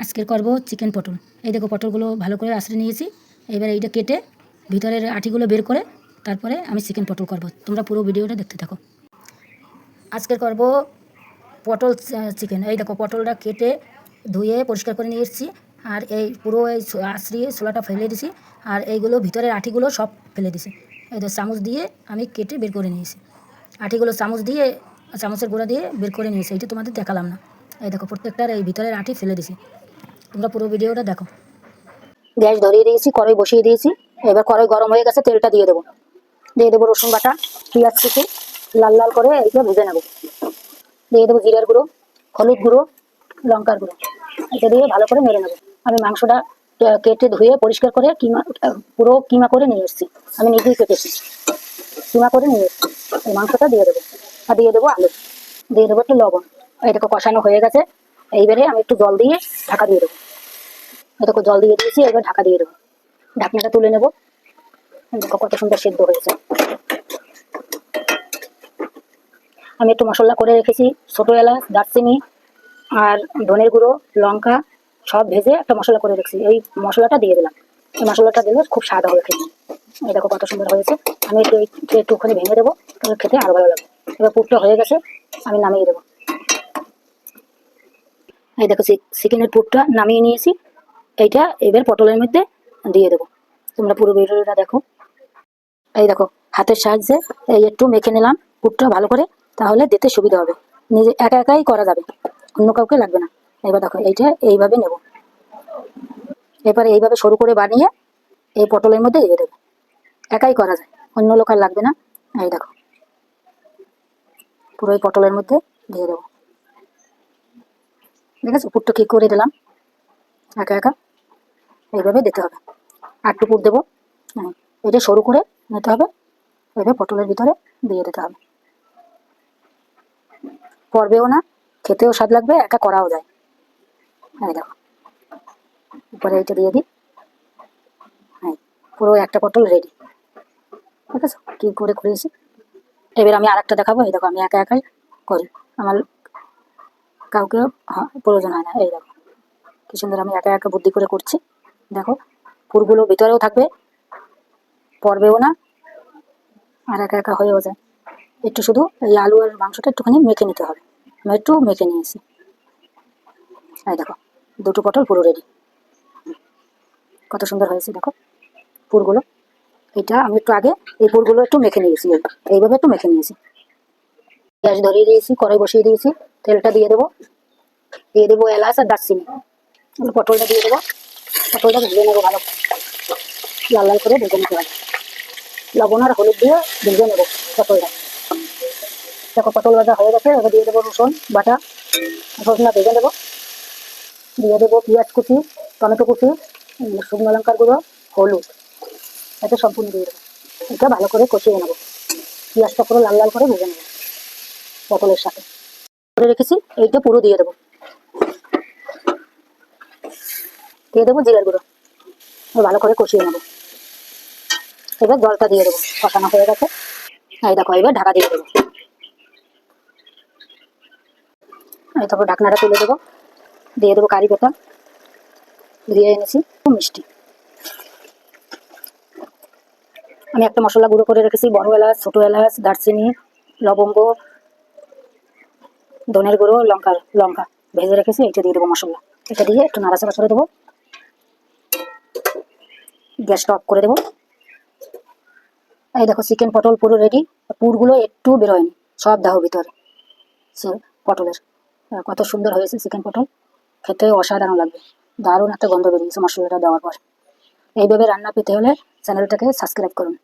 আজকে করব চিকেন পটল। এই দেখো পটলগুলো ভালো করে আঁচড়ে নিয়েছি। এবার এইটা কেটে ভিতরের আটিগুলো বের করে তারপরে আমি চিকেন পটল করব। তোমরা পুরো ভিডিওটা দেখতে থাকো। আজকে করব পটল চিকেন। এই দেখো পটলটা কেটে ধুয়ে পরিষ্কার করে নিয়ে এসেছি। আর এই পুরো এই আঁচড়িয়ে ছোলাটা ফেলে দিছি। আর এইগুলো ভিতরের আটিগুলো সব ফেলে দিছি। এই তো চামচ দিয়ে আমি কেটে বের করে নিয়েছি। আটিগুলো চামচ দিয়ে চামচের গোড়া দিয়ে বের করে নিয়েছি। এইটা তোমাদের দেখালাম না। এই দেখো প্রত্যেকটার এই ভিতরের আটি ফেলে দিছি। তোমরা পুরো ভিডিওটা দেখো। গ্যাস ধরিয়ে দিয়েছি, কড়াই বসিয়ে দিয়েছি। এবার কড়াই গরম হয়ে গেছে, তেলটা দিয়ে দেবো রসুন বাটা, পেঁয়াজ কুচি লাল লাল করে এইটা ভেজে নেবো। দিয়ে দেবো জিরার গুঁড়ো, হলুদ গুঁড়ো, লঙ্কার গুঁড়ো। এটা দিয়ে ভালো করে নেড়ে নেবো। আমি মাংসটা কেটে ধুয়ে পরিষ্কার করে পুরো কিমা করে নিয়ে এসেছি। আমি নিজেই কেটেছি, কিমা করে নিয়ে এসেছি। এই মাংসটা দিয়ে দেবো। আর দিয়ে দেবো আলু, দিয়ে দেবো একটু লবণ। এটাকে কষানো হয়ে গেছে। এইবারে আমি একটু জল দিয়ে ঢাকা দিয়ে দেবো। এটাকে জল দিয়ে দিয়েছি, এবার ঢাকা দিয়ে দেবো। ঢাকনাটা তুলে নেবো। দেখো কত সুন্দর সেদ্ধ হয়েছে। আমি একটু মশলা করে রেখেছি, ছোটো এলাচ, দারচিনি আর ধনের গুঁড়ো, লঙ্কা সব ভেজে একটা মশলা করে রেখেছি। এই মশলাটা দিয়ে দিলাম। এই মশলাটা দিলে খুব স্বাদ হবে খেতে। এই দেখো কত সুন্দর হয়েছে। আমি একটুখানি ভেঙে দেবো, তাহলে খেতে আরো ভালো লাগবে। এবার পুরটা হয়ে গেছে, আমি নামিয়ে দেবো। এই দেখো চিকেনের পুরটা নামিয়ে নিয়েছি। এইটা এবার পটলের মধ্যে দিয়ে দেবো। তোমরা পুরো ভিডিওটা দেখো। এই দেখো হাতের সাহায্যে এই একটু মেখে নিলাম পুরটা ভালো করে, তাহলে দিতে সুবিধা হবে। নিজে একা একাই করা যাবে, অন্য কাউকে লাগবে না। এবার দেখো এইটা এইভাবে নেব। এবারে এইভাবে সরু করে বানিয়ে এই পটলের মধ্যে দিয়ে দেবে। একাই করা যায়, অন্য লোক আর লাগবে না। এই দেখো পুরো এই পটলের মধ্যে দিয়ে দেবো। ঠিক আছে, পুরটা ঠিক করে দিলাম। একা একা এইভাবে দিতে হবে। আর একটু পুর দেবো। এটা সরু করে নিতে হবে, এভাবে পটলের ভিতরে দিয়ে দিতে হবে। পড়বেও না, খেতেও স্বাদ লাগবে, একা করাও যায়। হ্যাঁ দেখো এরপরে এইটা দিয়ে দিই। হ্যাঁ পুরো একটা পটল রেডি। ঠিক আছে, কী করে করেছি। এবার আমি আর একটা দেখাবো। এই দেখো আমি একা একাই করি, আমার কাউকে প্রয়োজন হয় না। এই দেখো কি সুন্দর আমি একা একা বুদ্ধি করে করছি। দেখো পুরগুলো ভিতরেও থাকবে, পড়বেও না, আর একা একা হয়েও যায়। একটু শুধু এই আলু আর মাংসটা একটুখানি মেখে নিতে হবে। আমি একটু মেখে নিয়েছি। এই দেখো দুটো পটল পুরো রেডি। কত সুন্দর হয়েছে দেখো পুরগুলো। এটা আমি একটু আগে এই পুরগুলো একটু মেখে নিয়েছি, এইভাবে একটু মেখে নিয়েছি। গ্যাস ধরিয়ে দিয়েছি, কড়াই বসিয়ে দিয়েছি। তেলটা দিয়ে দেবো এলাচ আর দারচিনি। পটলটা দিয়ে দেবো। পটলটা ভেজে নেবো ভালো, লাল লাল করে ভেজে নিতে হবে। লবণ আর হলুদ দিয়ে ভেজে নেবো পটলটা। দেখো পটল ভাজা হয়ে গেছে। এবার দিয়ে দেবো রসুন বাটা, রসুনটা ভেজে নেবো। দিয়ে দেবো পেঁয়াজ কুচি, টমেটো কুচি, শুকনো লঙ্কার গুঁড়ো, হলুদ। এটা সম্পূর্ণ দিয়ে দেবো। এটা ভালো করে কষিয়ে নেবো। পেঁয়াজটা পুরো লাল লাল করে ভেজে নেবো পটলের সাথে। করে রেখেছি এইটা পুরো দিয়ে দেবো। দিয়ে দেবো জিরার গুঁড়ো, ভালো করে কষিয়ে নেবো। এবার জলটা দিয়ে দেবো। কষানো হয়ে গেছে। এই দেখো এবার ঢাকা দিয়ে দেবো। এই তারপর ঢাকনাটা তুলে দেবো। দিয়ে দেবো কারি পাতা, দিয়ে এনেছি খুব মিষ্টি। আমি একটা মশলা গুঁড়ো করে রেখেছি, বড় এলাচ, ছোটো এলাচ, দারচিনি, লবঙ্গ, ধনের গুঁড়ো, লঙ্কা ভেজে রেখেছি। এটা দিয়ে দেবো মশলা। এটা দিয়ে একটু নাড়াচাড়া করে দেবো। গ্যাসটা অফ করে দেবো। এই দেখো চিকেন পটল পুরো রেডি। পুরগুলো একটু বেরোয়নি, সব দাও ভিতরে পটলের। কত সুন্দর হয়েছে চিকেন পটল, খেতে অসাধারণ লাগবে। দারুণ একটা গন্ধ বেরিয়েছে মশলাটা দেওয়ার পর। এইভাবে রান্না পেতে হলে চ্যানেলটাকে সাবস্ক্রাইব করুন।